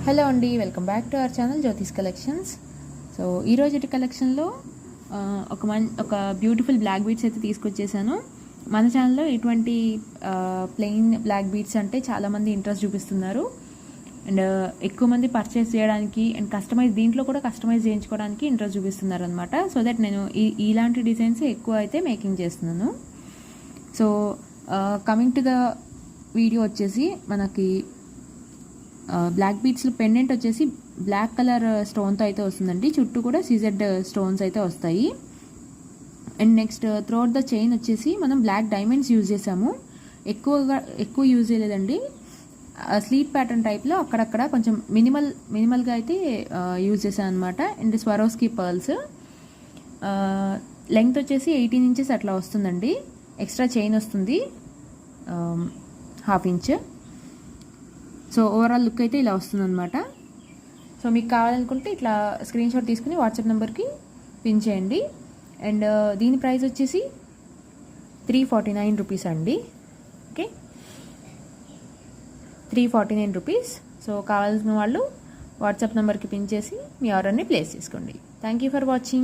Hello అండి, welcome back to our channel Jyothish collections. So ఈరోజు కలెక్షన్లో ఒక బ్యూటిఫుల్ బ్లాక్ బీడ్స్ అయితే తీసుకొచ్చేసాను. మన ఛానల్లో ఇటువంటి ప్లెయిన్ బ్లాక్ బీడ్స్ అంటే చాలామంది ఇంట్రెస్ట్ చూపిస్తున్నారు అండ్ ఎక్కువ మంది పర్చేస్ చేయడానికి అండ్ దీంట్లో కూడా కస్టమైజ్ చేయించుకోవడానికి ఇంట్రెస్ట్ చూపిస్తున్నారు అనమాట. సో దట్ నేను ఇలాంటి డిజైన్స్ ఎక్కువ అయితే మేకింగ్ చేస్తున్నాను. So coming to the video వచ్చేసి మనకి బ్లాక్ బీడ్స్లో పెండెంట్ వచ్చేసి బ్లాక్ కలర్ స్టోన్తో అయితే వస్తుందండి. చుట్టూ కూడా సీజెడ్ స్టోన్స్ అయితే వస్తాయి. And next throughout the chain వచ్చేసి మనం బ్లాక్ డైమండ్స్ యూజ్ చేసాము. ఎక్కువ యూజ్ చేయలేదండి. స్లీట్ ప్యాటర్న్ టైప్లో అక్కడక్కడ కొంచెం మినిమల్గా అయితే యూజ్ చేశాను అనమాట. అండ్ స్వరోస్కి పర్ల్స్ లెంగ్త్ వచ్చేసి 18 ఇంచెస్ అట్లా వస్తుందండి. ఎక్స్ట్రా చైన్ వస్తుంది 1/2 ఇంచ్. సో ఓవరాల్ లుక్ అయితే ఇలా వస్తుందన్నమాట. సో మీకు కావాలనుకుంటే ఇట్లా స్క్రీన్ షాట్ తీసుకుని వాట్సాప్ నెంబర్కి పిన్ చేయండి. అండ్ దీని ప్రైస్ వచ్చేసి 349 రూపీస్ అండి. Okay, 349 rupees. సో కావాల్సిన వాళ్ళు వాట్సాప్ నెంబర్కి పిన్ చేసి మీ ఆర్డర్ని ప్లేస్ చేసుకోండి. Thank you for watching.